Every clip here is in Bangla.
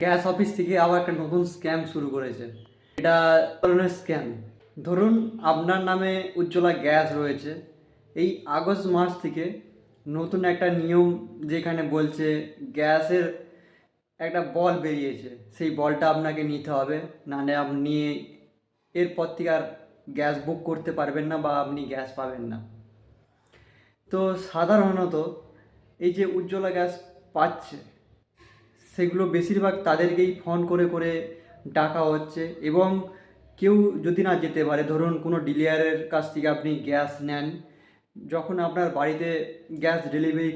গ্যাস অফিস থেকে আবার একটা নতুন স্ক্যাম শুরু করেছে। এটা ধরনের স্ক্যাম, ধরুন আপনার নামে উজ্জ্বলা গ্যাস রয়েছে। এই আগস্ট মাস থেকে নতুন একটা নিয়ম যেখানে বলছে গ্যাসের একটা বল বেরিয়েছে, সেই বলটা আপনাকে নিতে হবে, নাহলে আপনি এরপর থেকে আর গ্যাস বুক করতে পারবেন না বা আপনি গ্যাস পাবেন না। তো সাধারণত এই যে উজ্জ্বলা গ্যাস পাচ্ছে সেগুলো বেশিরভাগ তাদেরকেই ফোন করে করে ডাকা হচ্ছে, এবং কেউ যদি না যেতে পারে, ধরুন কোনো ডিলারের কাছ থেকে আপনি গ্যাস নেন, যখন আপনার বাড়িতে গ্যাস ডেলিভারি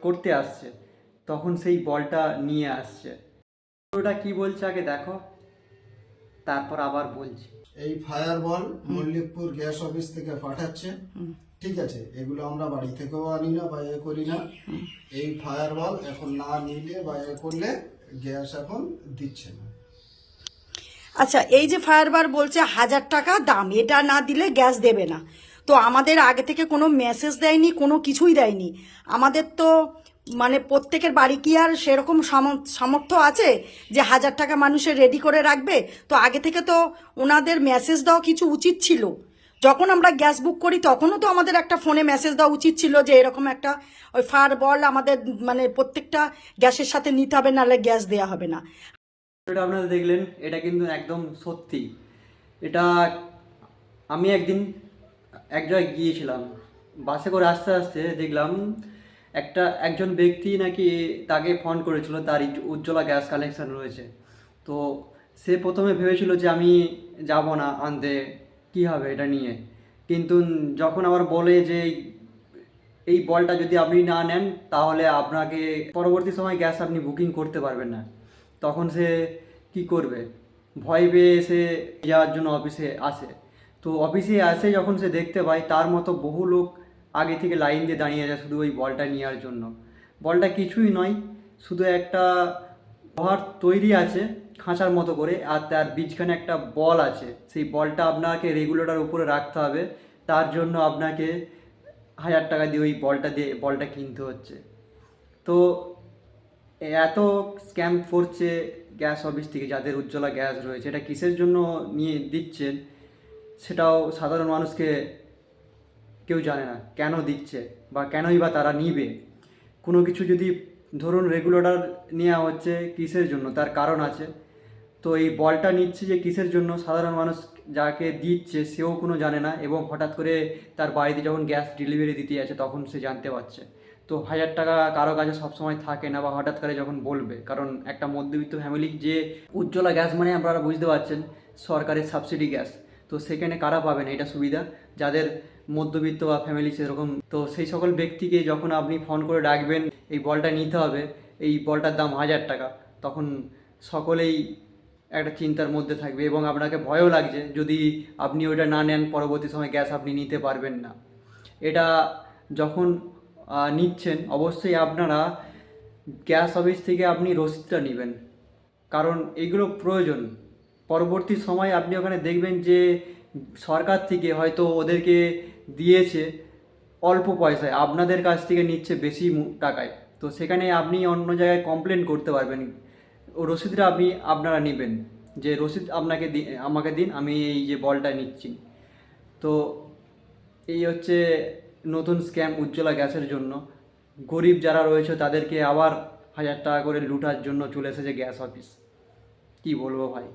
করতে আসছে তখন সেই বলটা নিয়ে আসছে। ওটা কি বলছে আগে দেখো, তারপর আবার বলছি। এই ফায়ার বল মল্লিকপুর গ্যাস অফিস থেকে পাঠাচ্ছে। ঠিক আছে, এগুলো আমরা বাড়ি থেকেও আনি না বা করি না। এই ফায়ার বল এখন না নিলে বা করলে গ্যাস এখন দিচ্ছে না। আচ্ছা, এই যে ফায়ারবার বলছে 1000 টাকা দাম, এটা না দিলে গ্যাস দেবে না, তো আমাদের আগে থেকে কোনো মেসেজ দেয়নি, কোনো কিছুই দেয়নি। আমাদের তো মানে প্রত্যেকের বাড়ি কি আর সেরকম সামর্থ্য আছে যে 1000 টাকা মানুষের রেডি করে রাখবে? তো আগে থেকে তো ওনাদের মেসেজ দেওয়া কিছু উচিত ছিল। যখন আমরা গ্যাস বুক করি তখনও তো আমাদের একটা ফোনে মেসেজ দেওয়া উচিত ছিল যে এরকম একটা ওই ফায়ার বল আমাদের মানে প্রত্যেকটা গ্যাসের সাথে নিতে হবে, নাহলে গ্যাস দেওয়া হবে না। এটা আপনারা দেখলেন, এটা কিন্তু একদম সত্যি। এটা আমি একদিন এক জায়গায় গিয়েছিলাম, বাসে করে আসতে আসতে দেখলাম একজন ব্যক্তি নাকি তাকে ফোন করেছিল, তার উজ্জ্বলা গ্যাস কানেকশন রয়েছে। তো সে প্রথমে ভেবেছিল যে আমি যাব না আনতে, কী হবে এটা নিয়ে। কিন্তু যখন আবার বলে যে এই বলটা যদি আপনি না নেন তাহলে আপনাকে পরবর্তী সময় গ্যাস আপনি বুকিং করতে পারবেন না, তখন সে কি করবে, ভয় পেয়ে সে যাওয়ার জন্য অফিসে আসে। তো অফিসে আসে যখন সে দেখতে পায় তার মতো বহু লোক আগে থেকে লাইন দিয়ে দাঁড়িয়ে আছে শুধু ওই বলটা নেওয়ার জন্য। বলটা কিছুই নয়, শুধু একটা লোহার তৈরি আছে খাঁচার মতো করে, আর তার বীজখানে একটা বল আছে। সেই বলটা আপনাকে রেগুলেটর উপরে রাখতে হবে, তার জন্য আপনাকে 1000 টাকা দিয়ে ওই বলটা কিনতে হচ্ছে। তো এত স্ক্যাম করছে গ্যাস অফিস থেকে, যাদের উজ্জ্বলা গ্যাস রয়েছে, এটা কিসের জন্য নিয়ে দিচ্ছেন সেটাও সাধারণ মানুষকে কেউ জানে না কেন দিচ্ছে বা কেনই বা তারা নিবে। কোনো কিছু যদি ধরুন রেগুলেটর নেওয়া হচ্ছে কিসের জন্য, তার কারণ আছে। তো এই বলটা নিচ্ছে যে কিসের জন্য, সাধারণ মানুষ যাকে দিচ্ছে সেও কোনো জানে না, এবং হঠাৎ করে তার বাড়িতে যখন গ্যাস ডেলিভারি দিতে আছে তখন সে জানতে পারছে। তো 1000 টাকা কারো কাছে সবসময় থাকে না, বা হঠাৎ করে যখন বলবে, কারণ একটা মধ্যবিত্ত ফ্যামিলির যে উজ্জ্বলা গ্যাস মানে আপনারা বুঝতে পারছেন সরকারের সাবসিডি গ্যাস। তো সেখানে কারা পাবেন এটা সুবিধা, যাদের মধ্যবিত্ত বা ফ্যামিলি সেরকম। তো সেই সকল ব্যক্তিকে যখন আপনি ফোন করে ডাকবেন এই বলটা নিতে হবে, এই বলটার দাম 1000 টাকা, তখন সকলেই একটা চিন্তার মধ্যে থাকবে, এবং আপনাকে ভয়ও লাগছে যদি আপনি ওইটা না নেন পরবর্তী সময় গ্যাস আপনি নিতে পারবেন না। এটা যখন নিচ্ছেন অবশ্যই আপনারা গ্যাস অফিস থেকে আপনি রসিদটা নেবেন, কারণ এইগুলো প্রয়োজন। পরবর্তী সময় আপনি ওখানে দেখবেন যে সরকার থেকে হয়তো ওদেরকে দিয়েছে অল্প পয়সায়, আপনাদের কাছ থেকে নিচ্ছে বেশি টাকায়। তো সেখানে আপনি অন্য জায়গায় কমপ্লেন করতে পারবেন। ও রসিদটা আপনারা নেবেন, যে রসিদ আমাকে দিন, আমি এই যে বলটা নিচ্ছি। তো এই হচ্ছে নতুন স্ক্যাম উজ্জ্বলা গ্যাসের জন্য। গরিব যারা রয়েছে তাদেরকে আবার 1000 টাকা করে লুটার জন্য চলে এসেছে গ্যাস অফিস। কি বলবো ভাই।